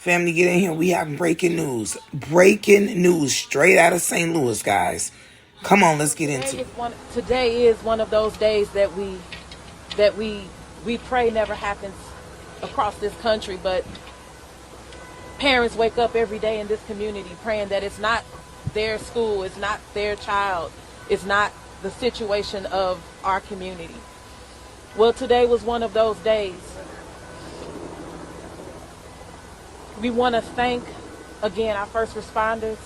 Family, get in here. We have breaking news. Breaking news straight out of St. Louis, guys. Come on, let's get into it. Today is one of those days that we pray never happens across this country, but parents wake up every day in this community praying that it's not their school, it's not their child, it's not the situation of our community. Well, today was one of those days. We want to thank, again, our first responders,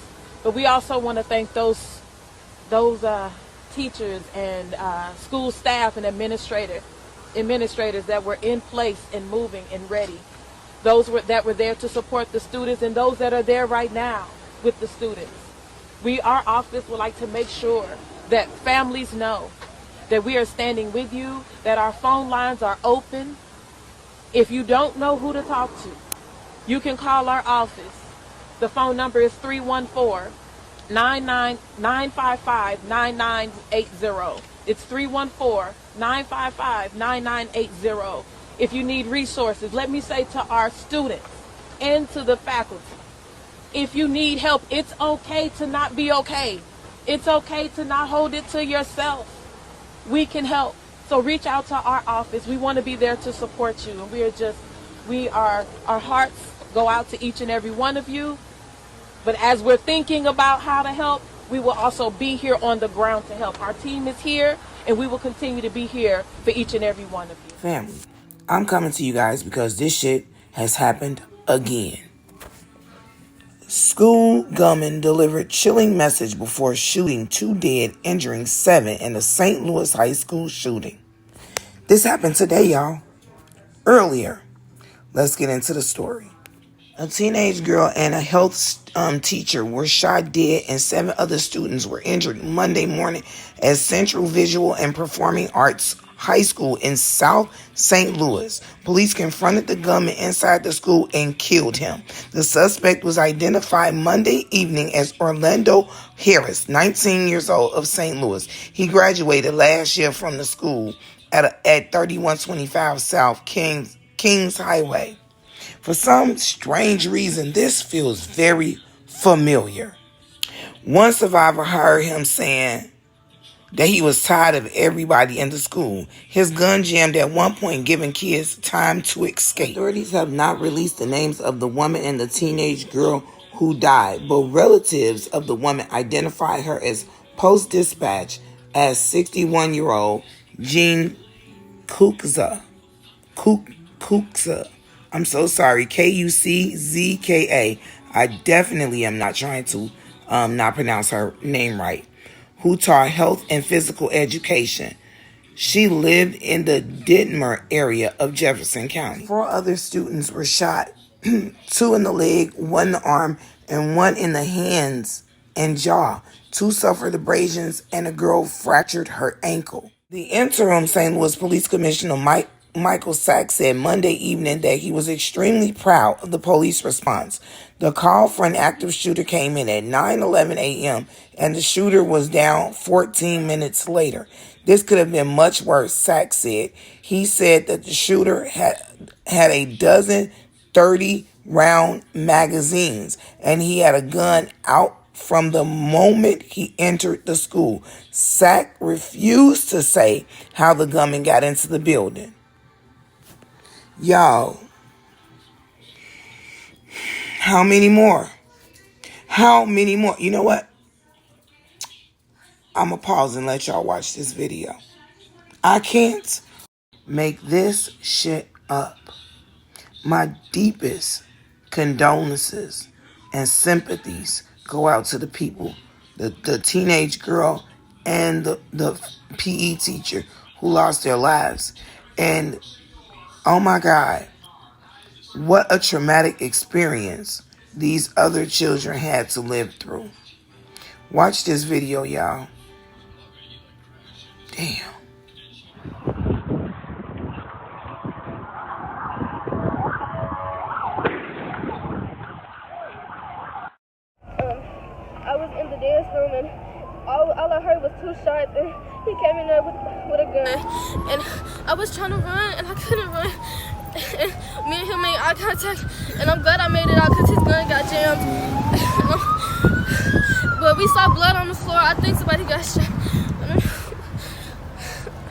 but we also want to thank those teachers and school staff and administrators that were in place and moving and ready. Those that were there to support the students and those that are there right now with the students. Our office would like to make sure that families know that we are standing with you, that our phone lines are open. If you don't know who to talk to, you can call our office. The phone number is 314-955-9980. It's 314-955-9980. If you need resources, let me say to our students and to the faculty, if you need help, it's okay to not be okay. It's okay to not hold it to yourself. We can help. So reach out to our office. We want to be there to support you. And our hearts go out to each and every one of you. But as we're thinking about how to help, we will also be here on the ground to help. Our team is here, and we will continue to be here for each and every one of you. Family, I'm coming to you guys because this shit has happened again. School gunman delivered chilling message before shooting 2 dead, injuring 7 in the St. Louis high school shooting. This happened today, y'all. Earlier. Let's get into the story. A teenage girl and a health teacher were shot dead and 7 other students were injured Monday morning at Central Visual and Performing Arts High School in South St. Louis. Police confronted the gunman inside the school and killed him. The suspect was identified Monday evening as Orlando Harris, 19 years old, of St. Louis. He graduated last year from the school at 3125 South Kings Highway. For some strange reason, this feels very familiar. One survivor heard him saying that he was tired of everybody in the school. His gun jammed at one point, giving kids time to escape. Authorities have not released the names of the woman and the teenage girl who died, but relatives of the woman identified her as Post-Dispatch as 61-year-old Jean Kuczka. I'm so sorry, Kuczka. I definitely am not trying to not pronounce her name right. Who taught health and physical education. She lived in the Ditmer area of Jefferson County. 4 other students were shot, 2 in the leg, 1 in the arm, and 1 in the hands and jaw. 2 suffered abrasions, and a girl fractured her ankle. The interim St. Louis Police Commissioner Michael Sachs said Monday evening that he was extremely proud of the police response. The call for an active shooter came in at 9:11 a.m. and the shooter was down 14 minutes later. This could have been much worse, Sachs said. He said that the shooter had a dozen 30-round magazines and he had a gun out from the moment he entered the school. Sachs refused to say how the gunman got into the building. Y'all, how many more? How many more? You know what? I'm going to pause and let y'all watch this video. I can't make this shit up. My deepest condolences and sympathies go out to the people, the teenage girl and the PE teacher who lost their lives. And oh my God, what a traumatic experience these other children had to live through. Watch this video, y'all. Damn. I was in the dance room and all I heard was 2 shots and he came in there with a gun and I was trying to run and I couldn't run and me and him made eye contact and I'm glad I made it get out because his gun got jammed. But we saw blood on the floor. I think somebody got shot.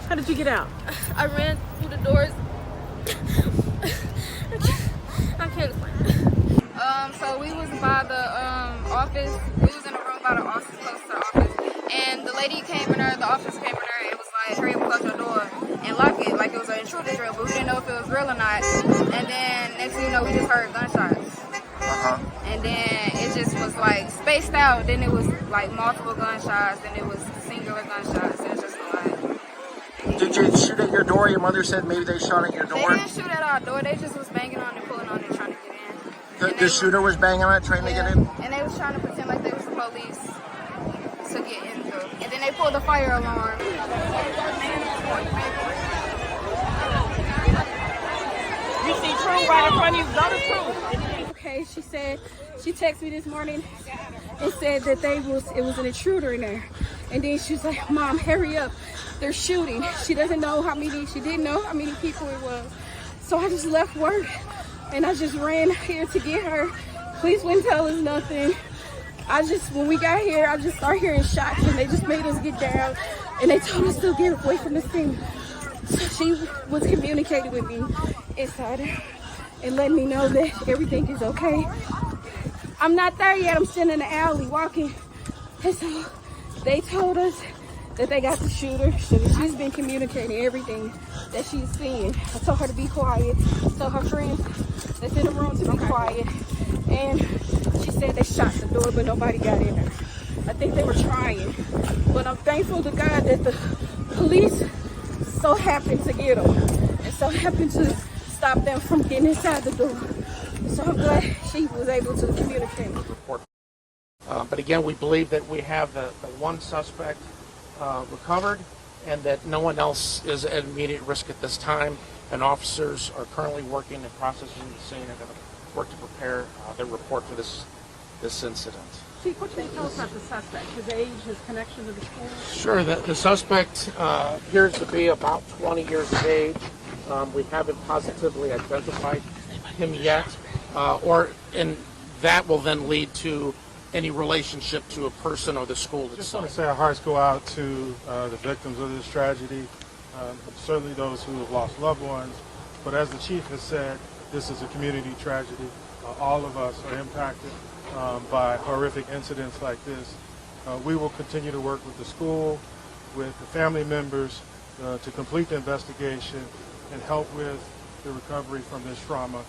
How did you get out? I ran through the doors. I can't explain it. So we was by the office. We was in a room by the office, close to the office. And the lady came in there, the officer came in there, and was like, hurry up, close your door and lock it, like it was an intruder drill, but we didn't know if it was real or not. And then next thing you know, we just heard gunshots. And then it just was like spaced out. Then it was like multiple gunshots, then it was singular gunshots. It was just like. Did you shoot at your door? Your mother said maybe they shot at your door. They didn't shoot at our door. They just was banging on it, pulling on it, trying to get in. The shooter was banging on it, trying to get in? And they was trying to pretend like they was the police to get in through. And then they pulled the fire alarm. You see True right in front of you. Go to True. Okay, she said, she texted me this morning and said that it was an intruder in there. And then she was like, Mom, hurry up. They're shooting. She didn't know how many people it was. So I just left work and I just ran here to get her. Police wouldn't tell us nothing. When we got here, I just started hearing shots and they just made us get down and they told us to get away from the scene. So she was communicating with me inside and letting me know that everything is okay. I'm not there yet. I'm sitting in the alley walking. And so they told us that they got the shooter. So she's been communicating everything that she's seeing. I told her to be quiet. Told her friends that's in the room to be quiet. And she said they shot the door, but nobody got in there. I think they were trying. But I'm thankful to God that the police so happened to get them. And so happened to stop them from getting inside the door. So I'm glad she was able to communicate. But again, we believe that we have the one suspect recovered and that no one else is at immediate risk at this time. And officers are currently working and processing the scene and going to work to prepare their report for this incident. Chief, what can you tell us about the suspect? His age, his connection to the school? Sure. The suspect appears to be about 20 years of age. We haven't positively identified him yet, and that will then lead to any relationship to a person or the school itself. Just want to say our hearts go out to the victims of this tragedy, certainly those who have lost loved ones. But as the chief has said, this is a community tragedy. All of us are impacted by horrific incidents like this. We will continue to work with the school, with the family members to complete the investigation and help with the recovery from this trauma.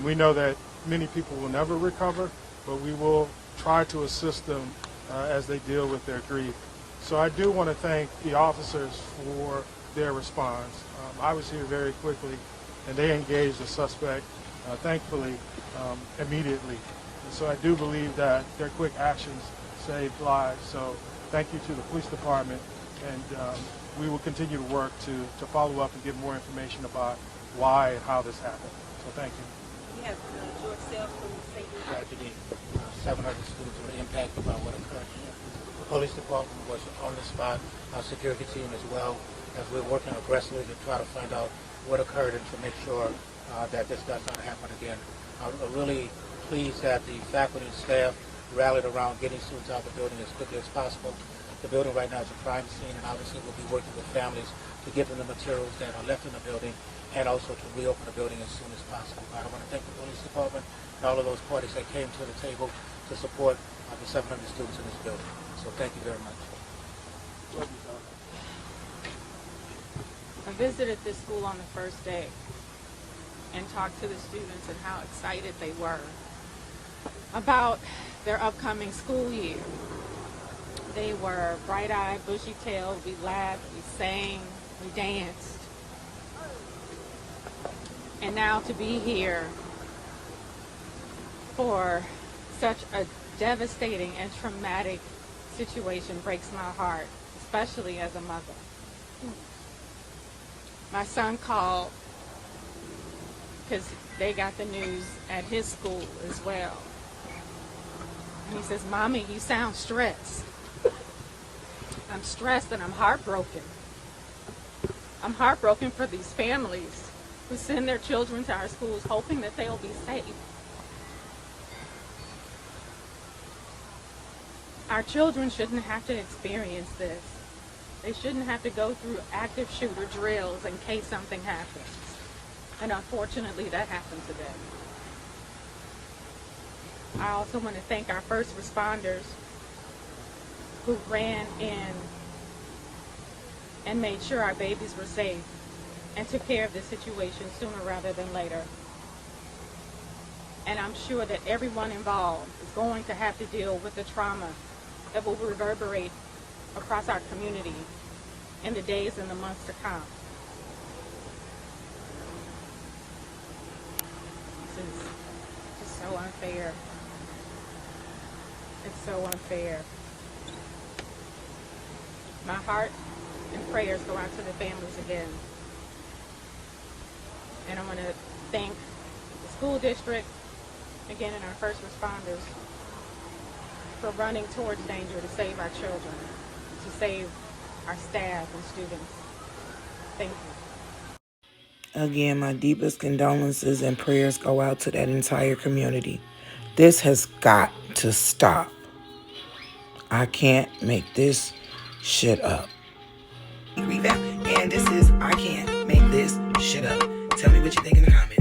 We know that many people will never recover, but we will try to assist them as they deal with their grief. So I do want to thank the officers for their response. I was here very quickly and they engaged the suspect, thankfully, immediately. And so I do believe that their quick actions saved lives. So thank you to the police department, and we will continue to work to follow up and get more information about why and how this happened. So thank you. We have George Sales from the state tragedy. 700 students were impacted by what occurred here. The police department was on the spot, our security team as well, as we're working aggressively to try to find out what occurred and to make sure that this does not happen again. I'm really pleased that the faculty and staff rallied around getting students out of the building as quickly as possible. The building right now is a crime scene, and obviously we'll be working with families to give them the materials that are left in the building and also to reopen the building as soon as possible. I want to thank the police department and all of those parties that came to the table to support the 700 students in this building. So thank you very much. I visited this school on the first day and talked to the students and how excited they were about their upcoming school year. They were bright-eyed, bushy-tailed. We laughed, we sang, we danced. And now to be here for such a devastating and traumatic situation breaks my heart, especially as a mother. My son called because they got the news at his school as well. And he says, "Mommy, you sound stressed." I'm stressed and I'm heartbroken. I'm heartbroken for these families who send their children to our schools hoping that they'll be safe. Our children shouldn't have to experience this. They shouldn't have to go through active shooter drills in case something happens. And unfortunately, that happened today. I also want to thank our first responders who ran in and made sure our babies were safe and took care of the situation sooner rather than later. And I'm sure that everyone involved is going to have to deal with the trauma that will reverberate across our community in the days and the months to come. This is just so unfair. It's so unfair. My heart and prayers go out to the families again. And I want to thank the school district, again, and our first responders for running towards danger to save our children, to save our staff and students. Thank you. Again, my deepest condolences and prayers go out to that entire community. This has got to stop. I can't make this shit up. Revamp, and this is I Can't Make This Shit Up. Tell me what you think in the comments.